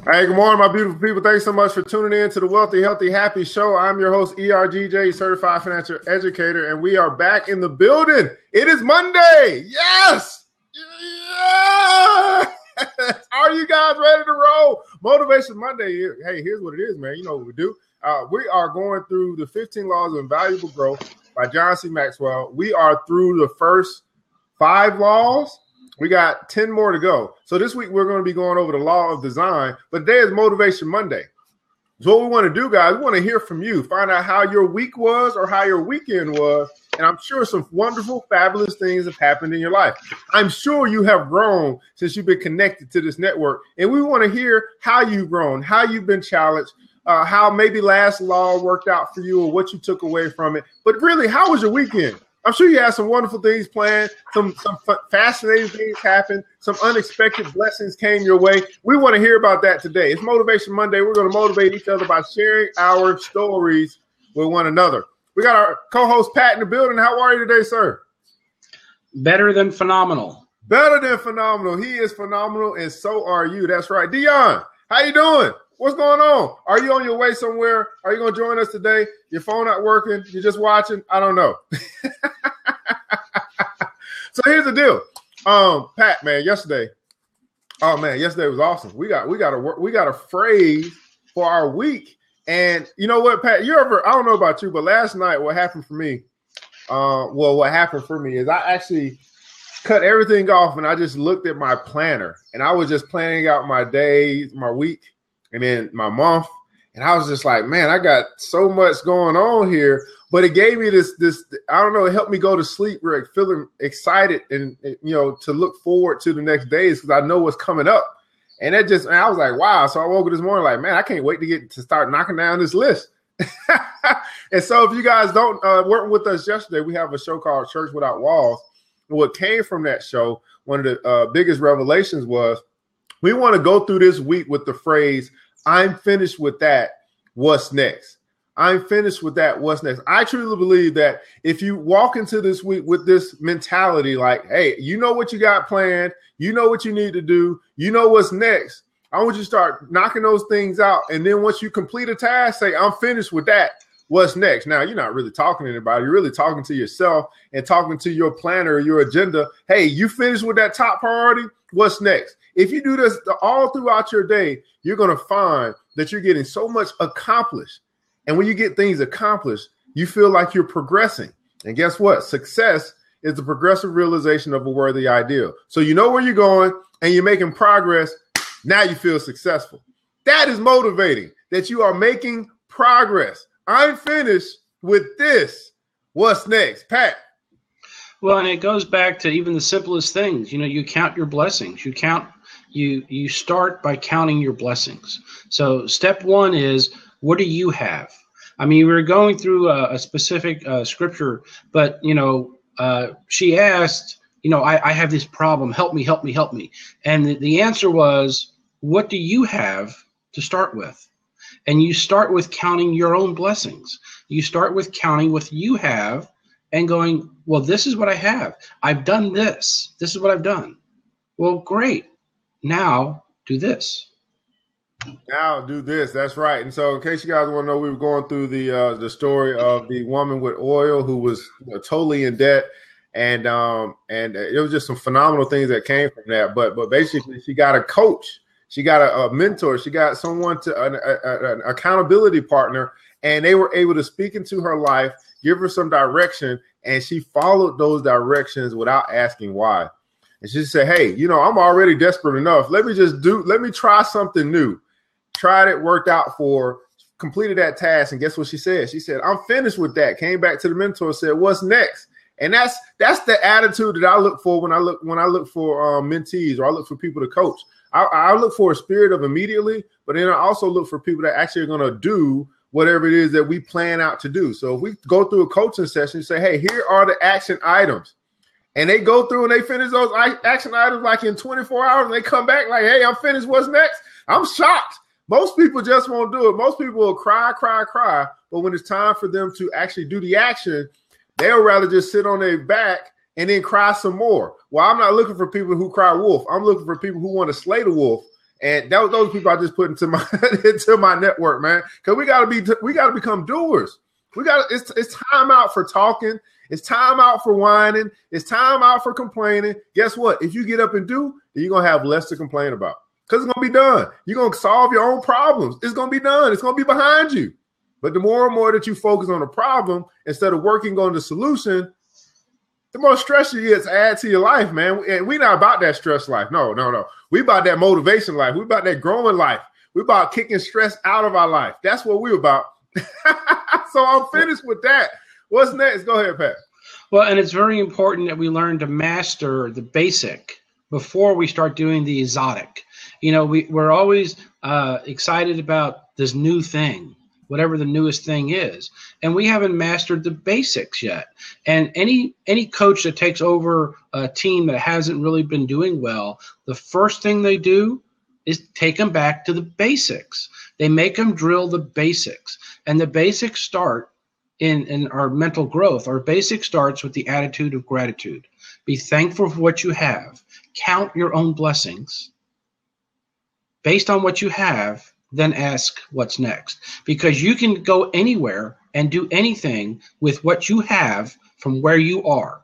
Hey, good morning, my beautiful people. Thanks so much for tuning in to the Wealthy, Healthy, Happy Show. I'm your host, ERGJ, Certified Financial Educator, and we are back in the building. It is Monday. Yes. Yes. Are you guys ready to roll? Motivation Monday. Hey, here's what it is, man. You know what we do. We are going through the 15 Laws of Invaluable Growth by John C. Maxwell. We are through the first 5 laws. We got 10 more to go. So this week we're going to be going over the law of design, but today is Motivation Monday. So what we want to do, guys, we want to hear from you. Find out how your week was or how your weekend was. And I'm sure some wonderful, fabulous things have happened in your life. I'm sure you have grown since you've been connected to this network. And we want to hear how you've grown, how you've been challenged, how maybe last law worked out for you or what you took away from it. But really, how was your weekend? I'm sure you had some wonderful things planned, some fascinating things happened, some unexpected blessings came your way. We want to hear about that today. It's Motivation Monday. We're going to motivate each other by sharing our stories with one another. We got our co-host Pat in the building. How are you today, sir? Better than phenomenal. Better than phenomenal. He is phenomenal, and so are you. That's right. Dion, how you doing? What's going on? Are you on your way somewhere? Are you going to join us today? Your phone not working? You're just watching? I don't know. So here's the deal. Pat, man, yesterday was awesome. We got a phrase for our week. And you know what, Pat, I don't know about you, but last night what happened for me, what happened for me is I actually cut everything off and I just looked at my planner and I was just planning out my days, my week, and then my month. And I was just like, man, I got so much going on here. But it gave me this, I don't know, it helped me go to sleep feeling excited and, to look forward to the next days because I know what's coming up. And I was like, wow. So I woke up this morning like, man, I can't wait to start knocking down this list. And so if you guys don't work with us yesterday, we have a show called Church Without Walls. And what came from that show, one of the biggest revelations was we want to go through this week with the phrase, I'm finished with that. What's next? I'm finished with that. What's next? I truly believe that if you walk into this week with this mentality, like, hey, you know what you got planned, you know what you need to do, you know what's next. I want you to start knocking those things out. And then once you complete a task, say, I'm finished with that. What's next? Now, you're not really talking to anybody. You're really talking to yourself and talking to your planner, your agenda. Hey, you finished with that top priority? What's next? If you do this all throughout your day, you're going to find that you're getting so much accomplished. And when you get things accomplished, you feel like you're progressing. And guess what? Success is the progressive realization of a worthy ideal. So you know where you're going and you're making progress. Now you feel successful. That is motivating, that you are making progress. I'm finished with this. What's next? Pat. Well, and it goes back to even the simplest things. You count your blessings. You start by counting your blessings. So step one is, what do you have? I mean, we're going through a specific scripture, but, she asked, I have this problem. Help me, help me, help me. And the answer was, what do you have to start with? And you start with counting your own blessings. You start with counting what you have and going, well, this is what I have. I've done this. This is what I've done. Well, great. Now do this. Now do this. That's right. And so in case you guys want to know, we were going through the story of the woman with oil who was totally in debt. And it was just some phenomenal things that came from that. But basically, she got a coach. She got a mentor. She got someone an accountability partner. And they were able to speak into her life, give her some direction. And she followed those directions without asking why. And she said, hey, I'm already desperate enough. Let me try something new. Tried it, worked out for her, completed that task. And guess what she said? She said, I'm finished with that. Came back to the mentor and said, what's next? And that's the attitude that I look for when I look for mentees or I look for people to coach. I look for a spirit of immediately, but then I also look for people that actually are going to do whatever it is that we plan out to do. So if we go through a coaching session and say, hey, here are the action items. And they go through and they finish those action items like in 24 hours and they come back like, hey, I'm finished. What's next? I'm shocked. Most people just won't do it. Most people will cry. But when it's time for them to actually do the action, they'll rather just sit on their back and then cry some more. Well, I'm not looking for people who cry wolf. I'm looking for people who want to slay the wolf And those people I just put into my into my network, man. Because we gotta become doers. It's time out for talking. It's time out for whining. It's time out for complaining. Guess what? If you get up and do, then you're gonna have less to complain about. Because it's gonna be done. You're gonna solve your own problems. It's gonna be done. It's gonna be behind you. But the more and more that you focus on the problem instead of working on the solution, the more stress you get to add to your life, man. And we're not about that stress life. No. We about that motivation life. We about that growing life. We about kicking stress out of our life. That's what we're about. So I'm finished with that. What's next? Go ahead, Pat. Well, and it's very important that we learn to master the basic before we start doing the exotic. We're always excited about this new thing, whatever the newest thing is. And we haven't mastered the basics yet. And any coach that takes over a team that hasn't really been doing well, the first thing they do is take them back to the basics. They make them drill the basics. And the basics start in our mental growth. Our basic starts with the attitude of gratitude. Be thankful for what you have. Count your own blessings. Based on what you have, then ask what's next. Because you can go anywhere and do anything with what you have from where you are.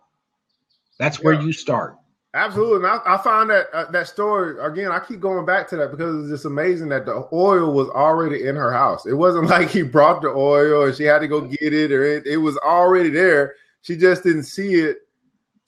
That's where you start. Absolutely. And I find that story, again, I keep going back to that because it's just amazing that the oil was already in her house. It wasn't like he brought the oil and she had to go get it, or it was already there. She just didn't see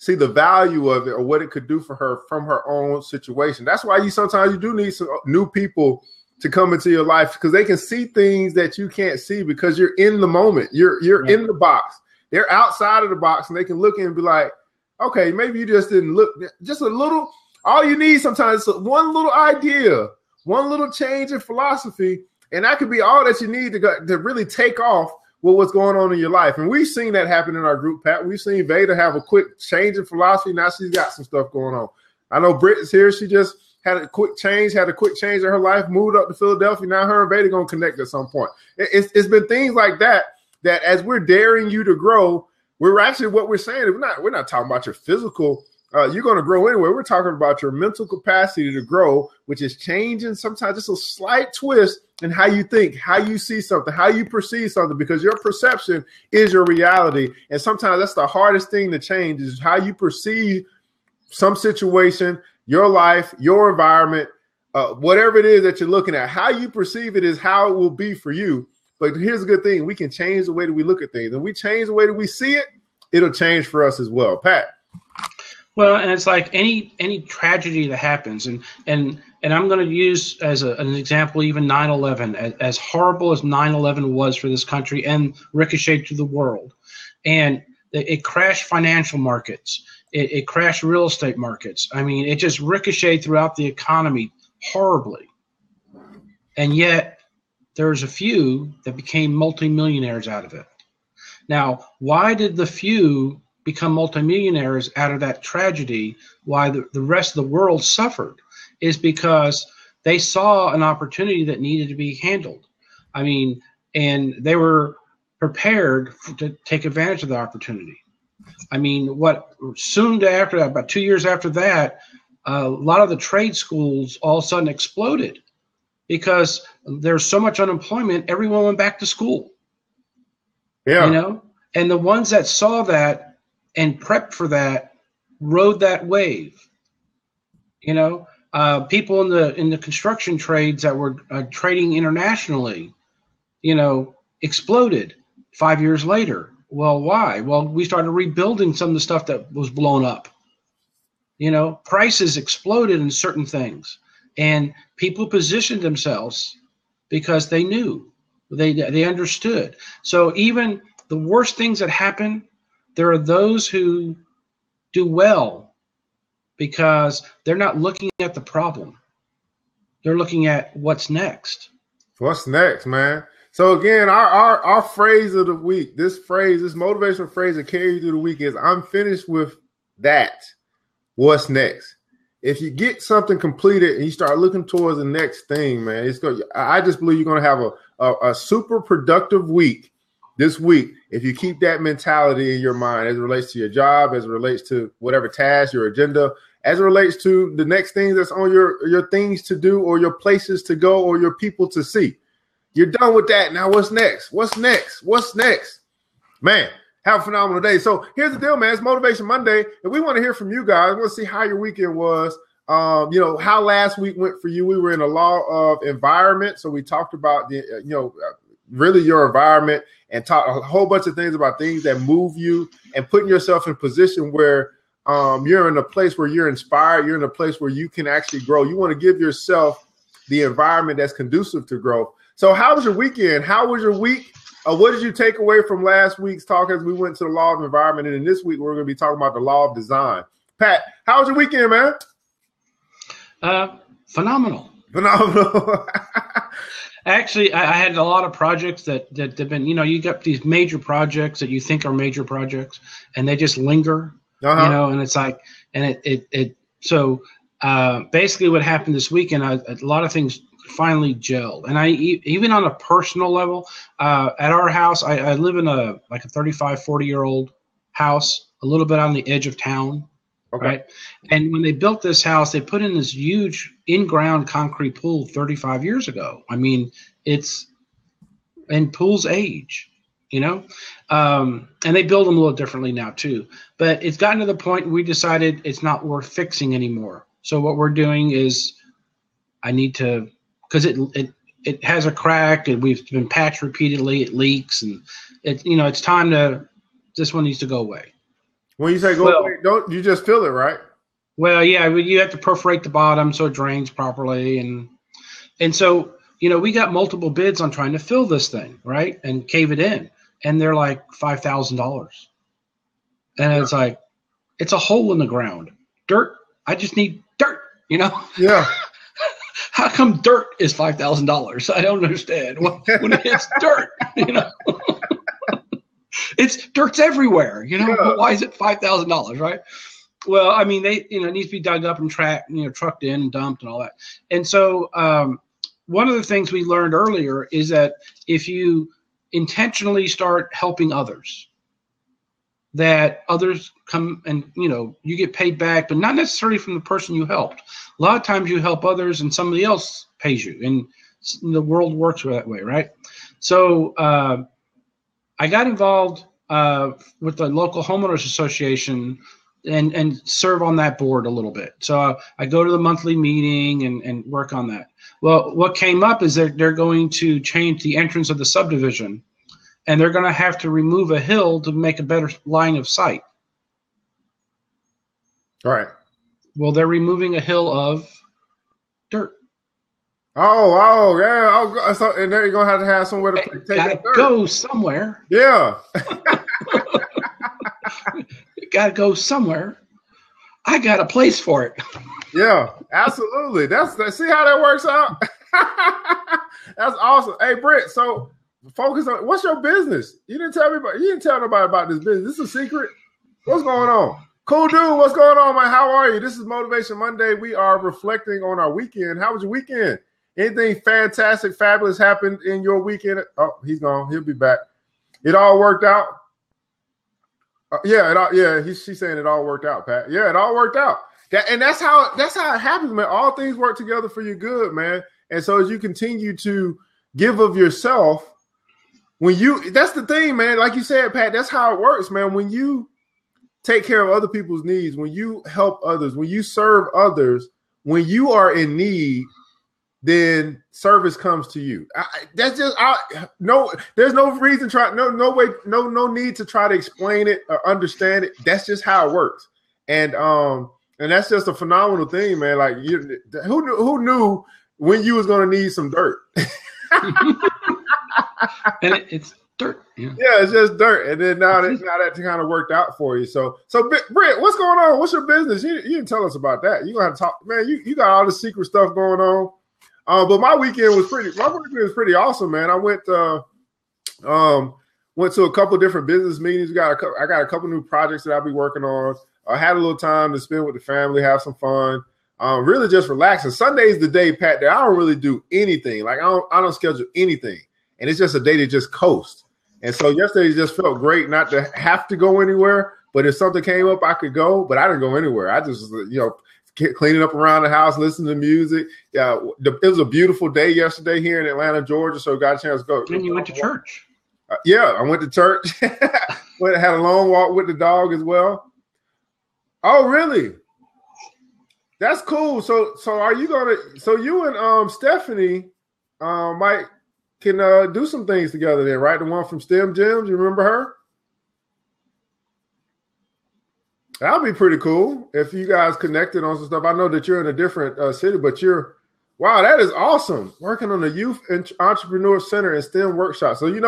the value of it or what it could do for her from her own situation. That's why sometimes you do need some new people to come into your life, because they can see things that you can't see because you're in the moment. You're in the box. They're outside of the box, and they can look in and be like, okay, maybe you just didn't look just a little. All you need sometimes is one little idea, one little change in philosophy, and that could be all that you need to really take off with what's going on in your life. And we've seen that happen in our group, Pat. We've seen Veda have a quick change in philosophy. Now she's got some stuff going on. I know Britt is here. She just had a quick change in her life, moved up to Philadelphia. Now her and Veda going to connect at some point. It's been things like that as we're daring you to grow, we're actually, what we're saying is we're not talking about your physical. You're going to grow anyway. We're talking about your mental capacity to grow, which is changing sometimes just a slight twist in how you think, how you see something, how you perceive something, because your perception is your reality. And sometimes that's the hardest thing to change, is how you perceive some situation, your life, your environment, whatever it is that you're looking at. How you perceive it is how it will be for you. But here's a good thing. We can change the way that we look at things. And we change the way that we see it, it'll change for us as well. Pat. Well, and it's like any tragedy that happens, and I'm going to use as an example even 9/11, as horrible as 9/11 was for this country and ricocheted to the world. And it crashed financial markets. It crashed real estate markets. I mean, it just ricocheted throughout the economy horribly. And yet there's a few that became multimillionaires out of it. Now, why did the few become multimillionaires out of that tragedy? Why the rest of the world suffered is because they saw an opportunity that needed to be handled. I mean, and they were prepared to take advantage of the opportunity. I mean, soon after that, about 2 years after that, a lot of the trade schools all of a sudden exploded because there's so much unemployment. Everyone went back to school. Yeah. And the ones that saw that and prepped for that rode that wave. People in the construction trades that were trading internationally, exploded 5 years later. Well, why? Well, we started rebuilding some of the stuff that was blown up. Prices exploded in certain things, and people positioned themselves because they knew, they understood. So even the worst things that happen, there are those who do well because they're not looking at the problem. They're looking at what's next. What's next, man? So again, our phrase of the week, this motivational phrase that carries you through the week is, I'm finished with that. What's next? If you get something completed and you start looking towards the next thing, man, I just believe you're going to have a super productive week this week if you keep that mentality in your mind as it relates to your job, as it relates to whatever task, your agenda, as it relates to the next things that's on your things to do or your places to go or your people to see. You're done with that. Now what's next? What's next? What's next? Man, have a phenomenal day. So here's the deal, man. It's Motivation Monday, and we want to hear from you guys. We want to see how your weekend was. How last week went for you. We were in a law of environment, so we talked about really your environment and talked a whole bunch of things about things that move you and putting yourself in a position where you're in a place where you're inspired. You're in a place where you can actually grow. You want to give yourself the environment that's conducive to growth. So how was your weekend? How was your week? What did you take away from last week's talk as we went to the law of environment? And in this week, we're going to be talking about the law of design. Pat, how was your weekend, man? Phenomenal. Actually, I had a lot of projects that have been, you got these major projects that you think are major projects, and they just linger, and it's like, and so basically what happened this weekend, a lot of things finally gelled. And even on a personal level, at our house, I live in a 35, 40-year-old house, a little bit on the edge of town. Okay. Right. And when they built this house, they put in this huge in-ground concrete pool 35 years ago. I mean, and pools age, and they build them a little differently now too. But it's gotten to the point we decided it's not worth fixing anymore. So what we're doing is I need to, because it has a crack and we've been patched repeatedly, it leaks, and it's time this one needs to go away. When you say go away, don't you just fill it, right? Well, yeah, you have to perforate the bottom so it drains properly, and so we got multiple bids on trying to fill this thing, right, and cave it in, and they're like $5,000, and it's like it's a hole in the ground, dirt. I just need dirt, Yeah. How come dirt is $5,000? I don't understand. When it's dirt, dirt's everywhere, Yeah. Why is it $5,000, right? Well, I mean, it needs to be dug up and trucked in and dumped and all that. And so one of the things we learned earlier is that if you intentionally start helping others, that others come and, you get paid back, but not necessarily from the person you helped. A lot of times you help others and somebody else pays you, and the world works that way, right? So I got involved with the local homeowners association and serve on that board a little bit. So I go to the monthly meeting and work on that. Well, what came up is that they're going to change the entrance of the subdivision, and they're going to have to remove a hill to make a better line of sight. All right. Well, they're removing a hill of dirt. Oh, yeah. So, and then you're going to have somewhere to take it. Go somewhere. Yeah. You got to go somewhere. I got a place for it. Yeah, absolutely. See how that works out? That's awesome. Hey, Britt, so focus on what's your business? You didn't tell nobody about this business. This is a secret. What's going on? Cool dude, what's going on, man? How are you? This is Motivation Monday. We are reflecting on our weekend. How was your weekend? Anything fantastic, fabulous happened in your weekend? Oh, he's gone. He'll be back. It all worked out? She's saying it all worked out, Pat. Yeah, it all worked out. That's how it happens, man. All things work together for your good, man. And so as you continue to give of yourself, that's the thing, man. Like you said, Pat, that's how it works, man. When you take care of other people's needs, when you help others, when you serve others, when you are in need, then service comes to you. There's no reason no need to try to explain it or understand it. That's just how it works. And that's just a phenomenal thing, man. Like who knew when you was going to need some dirt? And it's dirt. Yeah, it's just dirt. And then now that kind of worked out for you. So Britt, what's going on? What's your business? You didn't tell us about that. You gonna have to talk, man. You got all the secret stuff going on. But my weekend was pretty awesome, man. I went to a couple different business meetings. I got a couple new projects that I'll be working on. I had a little time to spend with the family, have some fun, really just relaxing. Sunday's the day, Pat, that I don't really do anything. Like I don't schedule anything, and it's just a day to just coast. And so yesterday just felt great not to have to go anywhere, But if something came up, I could go, but I didn't go anywhere. I just, cleaning up around the house, listening to music. Yeah, it was a beautiful day yesterday here in Atlanta, Georgia, so got a chance to go. And you went to church. Yeah, I went to church. Had a long walk with the dog as well. Oh, really? That's cool. So are you gonna? So you and Stephanie might can do some things together then, right? The one from STEM Gems, you remember her? That'll be pretty cool if you guys connected on some stuff. I know that you're in a different city, but wow, that is awesome. Working on the Youth Entrepreneur Center and STEM workshop. So when you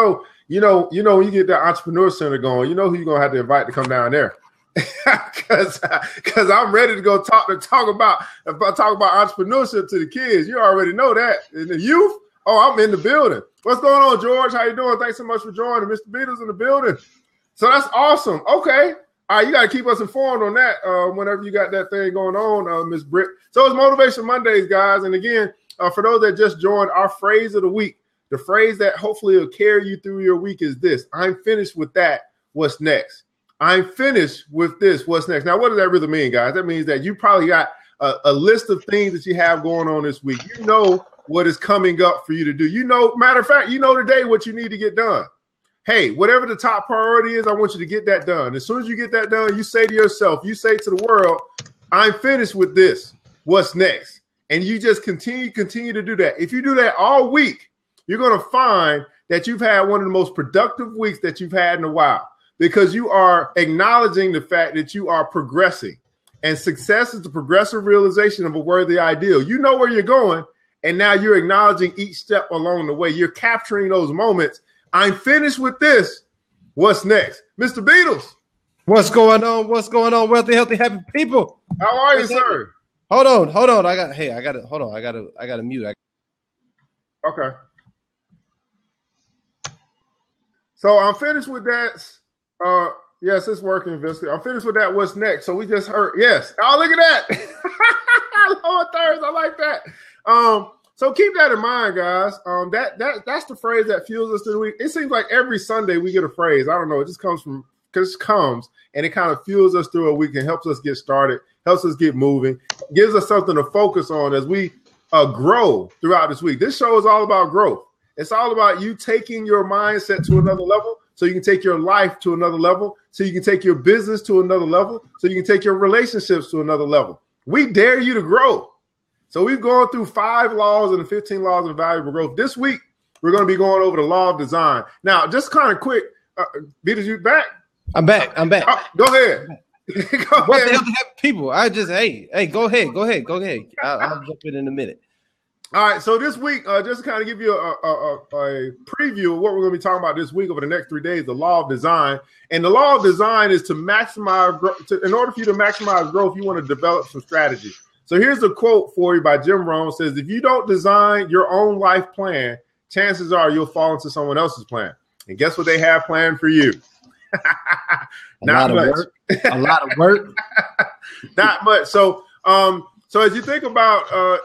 get that Entrepreneur Center going, you know who you're gonna have to invite to come down there. Because I'm ready to go talk about entrepreneurship to the kids. You already know that. And the youth, I'm in the building. What's going on, George? How you doing? Thanks so much for joining. Mr. Beatles in the building. So that's awesome. Okay. All right, you got to keep us informed on that whenever you got that thing going on, Ms. Britt. So it's Motivation Mondays, guys. And again, for those that just joined, our phrase of the week, the phrase that hopefully will carry you through your week is this: I'm finished with that. What's next? I'm finished with this. What's next? Now, what does that really mean, guys? That means that you probably got a list of things that you have going on this week. You know what is coming up for you to do. Matter of fact, today what you need to get done. Hey, whatever the top priority is, I want you to get that done. As soon as you get that done, you say to yourself, you say to the world, I'm finished with this. What's next? And you just continue to do that. If you do that all week, you're going to find that you've had one of the most productive weeks that you've had in a while, because you are acknowledging the fact that you are progressing. And success is the progressive realization of a worthy ideal. You know where you're going, and now you're acknowledging each step along the way. You're capturing those moments. I'm finished with this. What's next? Mr. Beatles. What's going on? What's going on? Wealthy, healthy, happy people. How are you, sir? Hold on. I got to mute. Okay. So I'm finished with that. Yes, it's working, Vince. I'm finished with that. What's next? So we just heard. Yes. Oh, look at that. Lord Thursday. I like that. So keep that in mind, guys. That's the phrase that fuels us through the week. It seems like every Sunday we get a phrase. I don't know. It just comes and it kind of fuels us through a week and helps us get started, helps us get moving, gives us something to focus on as we grow throughout this week. This show is all about growth. It's all about you taking your mindset to another level so you can take your life to another level, so you can take your business to another level, so you can take your relationships to another level. We dare you to grow. So we've gone through 5 laws and the 15 laws of valuable growth. This week, we're going to be going over the law of design. Now, just kind of quick, Beatles, you back? I'm back. Oh, go ahead. What the hell have people? I just, hey, go ahead. I'll jump in a minute. All right, so this week, just to kind of give you a preview of what we're going to be talking about this week over the next 3 days, the law of design. And the law of design is to maximize growth. In order for you to maximize growth, you want to develop some strategy. So here's a quote for you by Jim Rohn. It says, if you don't design your own life plan, chances are you'll fall into someone else's plan. And guess what they have planned for you? Not much. A lot of work. Not much. So as we think about, I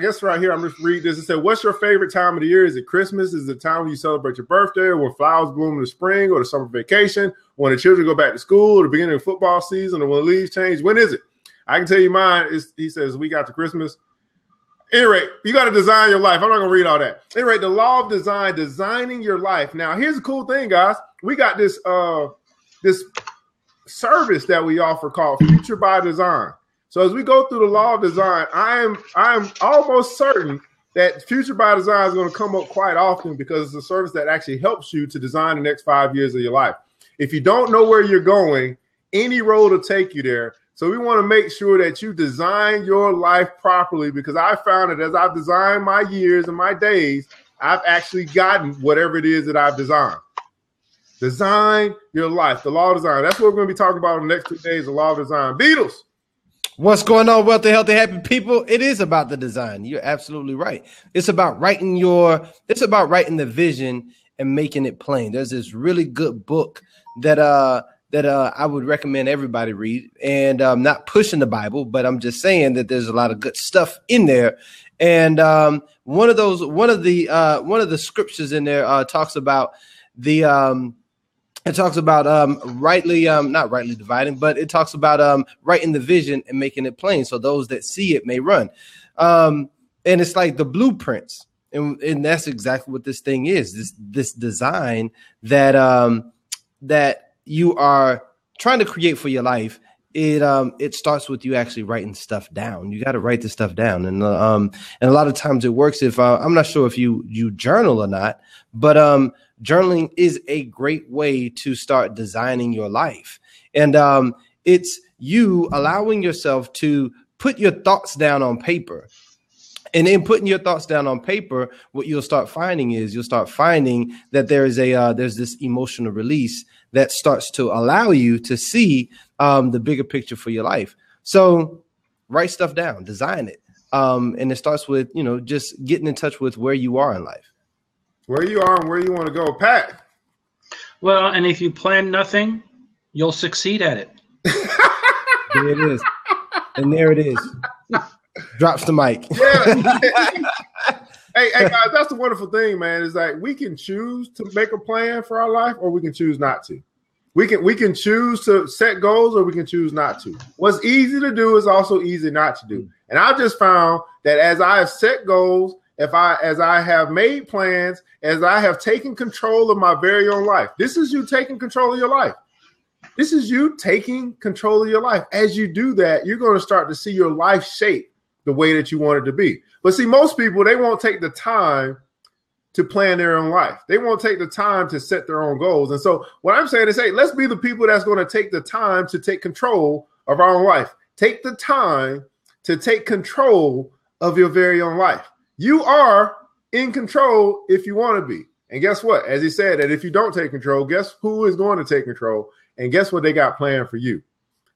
guess right here, I'm just reading this. It said, what's your favorite time of the year? Is it Christmas? Is it the time when you celebrate your birthday, or when flowers bloom in the spring, or the summer vacation, when the children go back to school, or the beginning of football season, or when the leaves change? When is it? I can tell you mine is, he says, we got to Christmas. At any rate, you got to design your life. I'm not going to read all that. At any rate, the law of design, designing your life. Now, here's the cool thing, guys. We got this service that we offer called Future by Design. So as we go through the law of design, I'm almost certain that Future by Design is going to come up quite often, because it's a service that actually helps you to design the next 5 years of your life. If you don't know where you're going, any road will take you there. So we want to make sure that you design your life properly, because I found that as I've designed my years and my days, I've actually gotten whatever it is that I've designed. Design your life, the law of design. That's what we're going to be talking about in the next 2 days, the law of design. Beatles. What's going on, wealthy, healthy, happy people? It is about the design. You're absolutely right. It's about writing the vision and making it plain. There's this really good book that I would recommend everybody read. And I'm not pushing the Bible, but I'm just saying that there's a lot of good stuff in there. And one of the scriptures in there talks about the it talks about rightly, not rightly dividing, but it talks about writing the vision and making it plain, so those that see it may run. And it's like the blueprints, and that's exactly what this thing is. This design that that you are trying to create for your life. It starts with you actually writing stuff down. You got to write this stuff down, and a lot of times it works. If I'm not sure if you journal or not, but journaling is a great way to start designing your life. And it's you allowing yourself to put your thoughts down on paper. And in putting your thoughts down on paper, what you'll start finding that there's this emotional release that starts to allow you to see the bigger picture for your life. So write stuff down, design it. And it starts with, just getting in touch with where you are in life. Where you are and where you want to go, Pat. Well, and if you plan nothing, you'll succeed at it. There it is. And there it is. Drops the mic. Yeah. Hey, guys, that's the wonderful thing, man. Is like we can choose to make a plan for our life, or we can choose not to. We can choose to set goals, or we can choose not to. What's easy to do is also easy not to do. And I just found that as I have set goals, as I have made plans, as I have taken control of my very own life. This is you taking control of your life. This is you taking control of your life. As you do that, you're going to start to see your life shape the way that you want it to be. But see, most people, they won't take the time to plan their own life. They won't take the time to set their own goals. And so what I'm saying is, hey, let's be the people that's going to take the time to take control of our own life. Take the time to take control of your very own life. You are in control if you want to be. And guess what? As he said, that if you don't take control, guess who is going to take control? And guess what they got planned for you?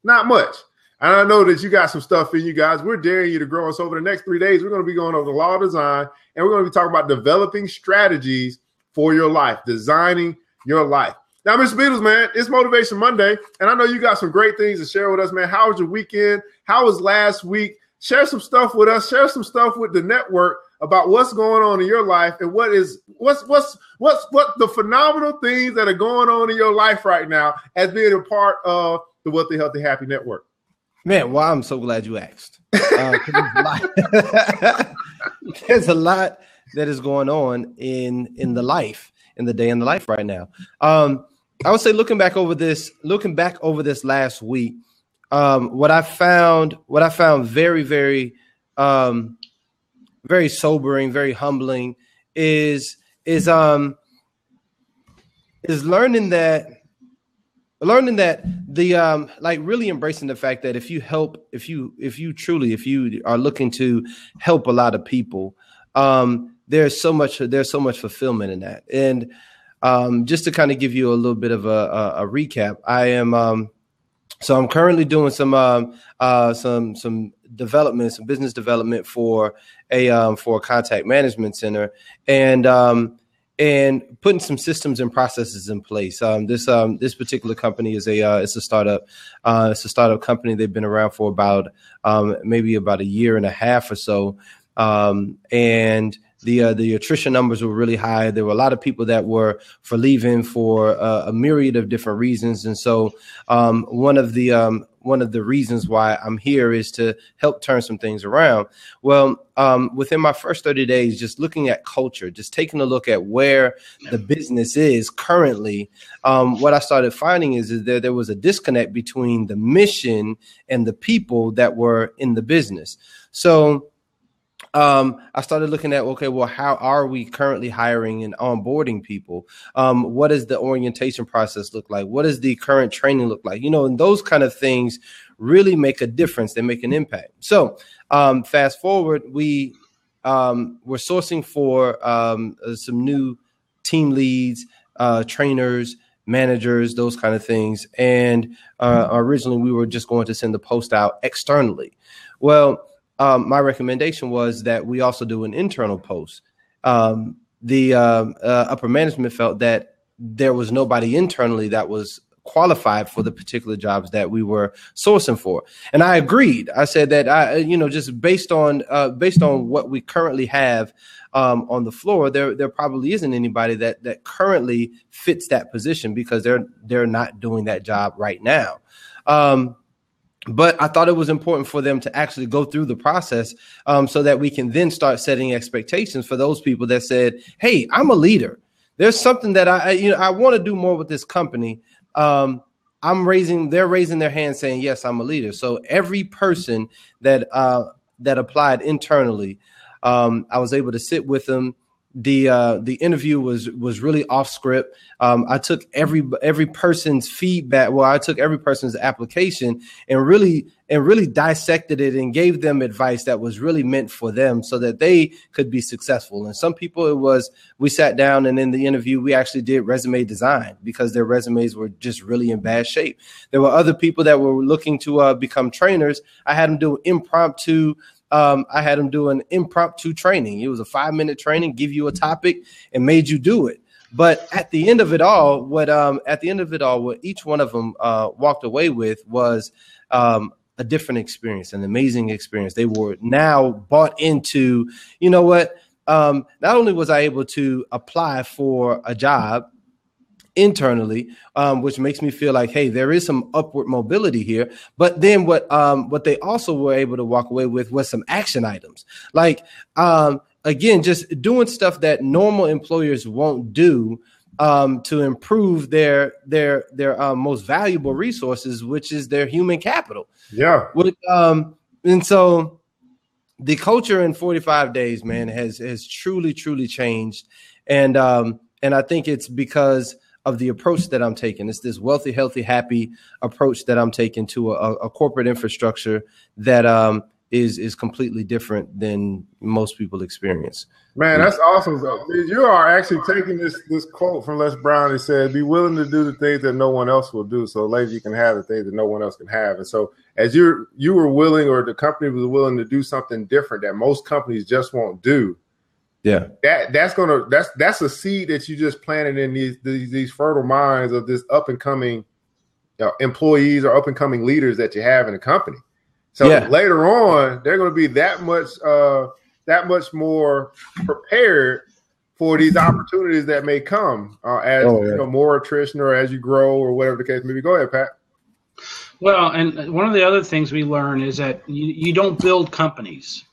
Not much. And I know that you got some stuff in you guys. We're daring you to grow. So over the next 3 days, we're going to be going over the law of design, and we're going to be talking about developing strategies for your life, designing your life. Now, Mr. Beatles, man, it's Motivation Monday, and I know you got some great things to share with us, man. How was your weekend? How was last week? Share some stuff with us. Share some stuff with the network about what's going on in your life and what the phenomenal things that are going on in your life right now as being a part of the Wealthy, Healthy, Happy Network. Man, well, I'm so glad you asked. There's a lot that is going on in the day in the life right now. I would say looking back over this last week, what I found very, very, very sobering, very humbling is learning that the like really embracing the fact that if you are looking to help a lot of people, there's so much fulfillment in that. And just to kind of give you a little bit of a recap, I'm currently doing some development, some business development for a contact management center, and putting some systems and processes in place. This particular company is it's a startup. It's a startup company. They've been around for about maybe about a year and a half or so, and the attrition numbers were really high. There were a lot of people that were leaving for a myriad of different reasons, and so one of the reasons why I'm here is to help turn some things around. Well, within my first 30 days, just looking at culture, just taking a look at where the business is currently, what I started finding is that there was a disconnect between the mission and the people that were in the business. So I started looking at, okay, well, how are we currently hiring and onboarding people? What does the orientation process look like? What does the current training look like? And those kind of things really make a difference. They make an impact. So fast forward, we're sourcing for some new team leads, trainers, managers, those kind of things. And originally we were just going to send the post out externally. Well, my recommendation was that we also do an internal post. The upper management felt that there was nobody internally that was qualified for the particular jobs that we were sourcing for. And I agreed. I said that just based on what we currently have on the floor, there probably isn't anybody that currently fits that position because they're not doing that job right now. But I thought it was important for them to actually go through the process so that we can then start setting expectations for those people that said, hey, I'm a leader. There's something that I want to do more with this company. They're raising their hand saying, yes, I'm a leader. So every person that applied internally, I was able to sit with them. The interview was really off script. I took every person's feedback. Well, I took every person's application and really dissected it and gave them advice that was really meant for them so that they could be successful. And some people we sat down and in the interview, we actually did resume design because their resumes were just really in bad shape. There were other people that were looking to become trainers. I had them do impromptu training. It was a 5-minute training, give you a topic and made you do it. But at the end of it all, what each one of them walked away with was a different experience, an amazing experience. They were now bought into, you know what? Not only was I able to apply for a job internally, which makes me feel like, hey, there is some upward mobility here. But then what they also were able to walk away with was some action items. Like, again, just doing stuff that normal employers won't do to improve their most valuable resources, which is their human capital. Yeah. And so the culture in 45 days, man, has truly, truly changed. And I think it's because of the approach that I'm taking. It's this wealthy, healthy, happy approach that I'm taking to a corporate infrastructure that is completely different than most people experience. Man, that's awesome. You are actually taking this quote from Les Brown. He said, be willing to do the things that no one else will do. So ladies, you can have the things that no one else can have. And so as you were willing, or the company was willing to do something different that most companies just won't do. Yeah, that's a seed that you just planted in these fertile minds of this up and coming employees or up and coming leaders that you have in the company. So later on, they're going to be that much more prepared for these opportunities that may come as more attrition or as you grow or whatever the case may be. Go ahead, Pat. Well, and one of the other things we learn is that you don't build companies,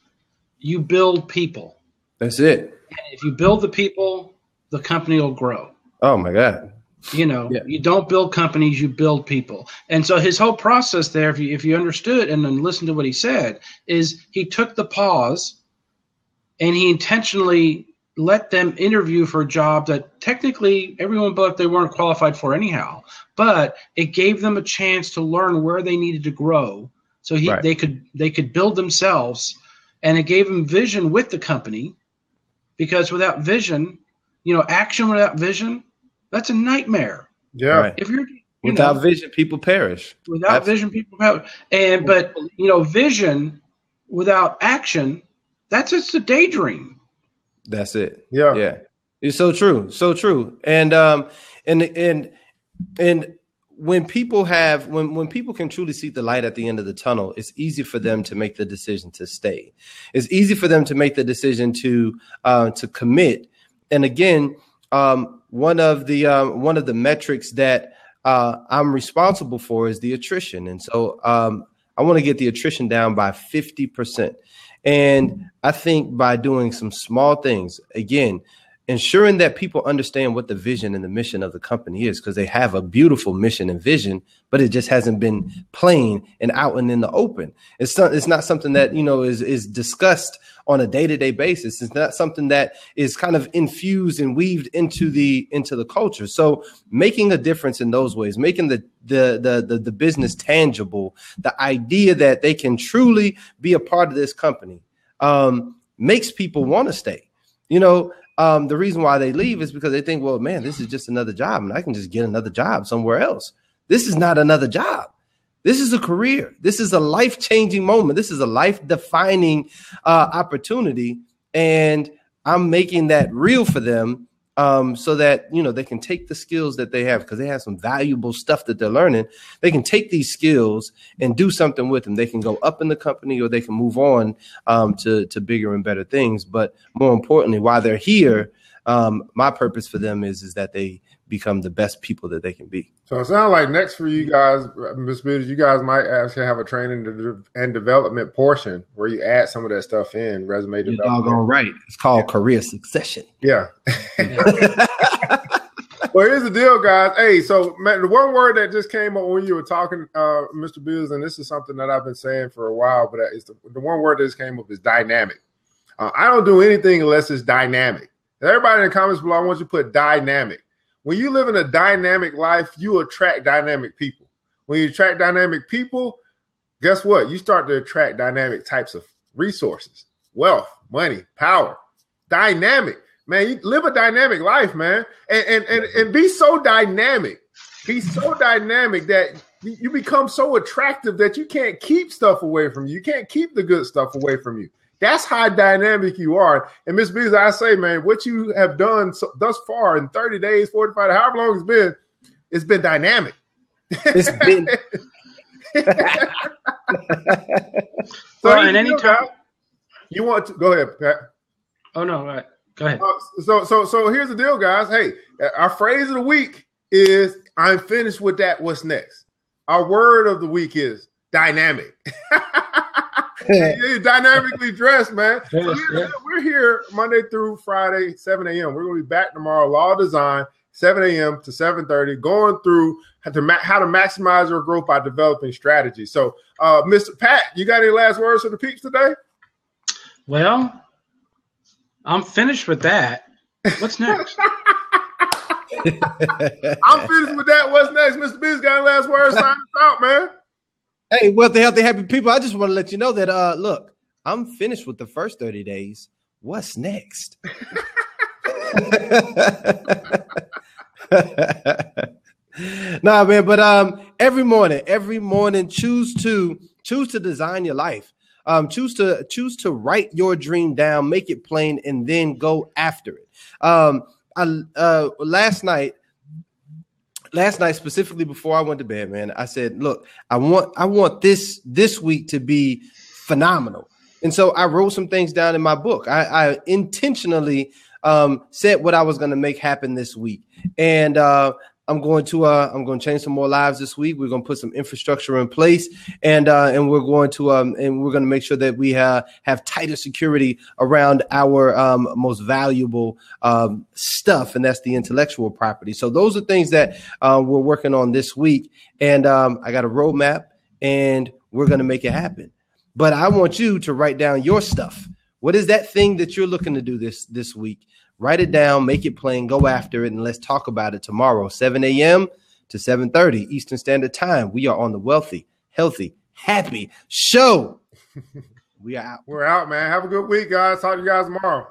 you build people. That's it. And if you build the people, the company will grow. Oh my God. You don't build companies, you build people. And so his whole process there, if you understood and then listened to what he said, is he took the pause and he intentionally let them interview for a job that technically everyone but they weren't qualified for anyhow. But it gave them a chance to learn where they needed to grow so they could build themselves. And it gave them vision with the company. Because without vision, action without vision, that's a nightmare. Yeah. Right. If you're without vision, people perish. Without vision, people perish. But vision without action, that's just a daydream. That's it. Yeah. Yeah. It's so true. So true. And when people when people can truly see the light at the end of the tunnel, it's easy for them to make the decision to stay. It's easy for them to make the decision to commit. And again, one of the metrics that I'm responsible for is the attrition. And so I want to get the attrition down by 50%. And I think by doing some small things, again, ensuring that people understand what the vision and the mission of the company is, because they have a beautiful mission and vision, but it just hasn't been plain and out and in the open. It's not something that, is discussed on a day-to-day basis. It's not something that is kind of infused and weaved into the culture. So making a difference in those ways, making the business tangible, the idea that they can truly be a part of this company, makes people want to stay. The reason why they leave is because they think, well, man, this is just another job and I can just get another job somewhere else. This is not another job. This is a career. This is a life-changing moment. This is a life-defining opportunity. And I'm making that real for them so that, you know, they can take the skills that they have, because they have some valuable stuff that they're learning. They can take these skills and do something with them. They can go up in the company, or they can move on to bigger and better things. But more importantly, while they're here, my purpose for them is that they become the best people that they can be. So it sounds like next for you guys, Ms. Beers, you guys might actually have a training and development portion where you add some of that stuff in, resume development. You're doggone right. It's called career succession. Yeah. Well, here's the deal, guys. Hey, so man, the one word that just came up when you were talking, Mr. Beers, and this is something that I've been saying for a while, but it's the one word that just came up is dynamic. I don't do anything unless it's dynamic. Everybody in the comments below, I want you to put dynamic. When you live in a dynamic life, you attract dynamic people. When you attract dynamic people, guess what? You start to attract dynamic types of resources, wealth, money, power. Dynamic, man. You live a dynamic life, man, and be so dynamic. Be so dynamic that you become so attractive that you can't keep stuff away from you. You can't keep the good stuff away from you. That's how dynamic you are. And Ms. Bees, I say, man, what you have done thus far in 30 days, 45, however long it's been dynamic. It's been. So, and anytime you want to go ahead, Pat. Oh no, right. Go ahead. So here's the deal, guys. Hey, our phrase of the week is "I'm finished with that. What's next?" Our word of the week is dynamic. You're dynamically dressed, man. So we're here Monday through Friday, 7 a.m. We're going to be back tomorrow, Law Design, 7 a.m. to 7:30, going through how to maximize your growth by developing strategy. So, Mr. Pat, you got any last words for the peeps today? Well, I'm finished with that. What's next? I'm finished with that. What's next? Mr. B's got any last words? Sign us out, man. Hey, wealthy, healthy, happy people. I just want to let you know that, look, I'm finished with the first 30 days. What's next? Nah, man, but every morning, choose to design your life. Choose to write your dream down, make it plain, and then go after it. Last night, specifically before I went to bed, man, I said, look, I want this week to be phenomenal. And so I wrote some things down in my book. I intentionally said what I was going to make happen this week. And I'm going to change some more lives this week. We're going to put some infrastructure in place, and we're going to make sure that we have tighter security around our most valuable stuff, and that's the intellectual property. So those are things that we're working on this week, and I got a roadmap, and we're going to make it happen. But I want you to write down your stuff. What is that thing that you're looking to do this week? Write it down, make it plain, go after it, and let's talk about it tomorrow, 7 a.m. to 7:30 Eastern Standard Time. We are on the Wealthy, Healthy, Happy Show. We are out. We're out, man. Have a good week, guys. Talk to you guys tomorrow.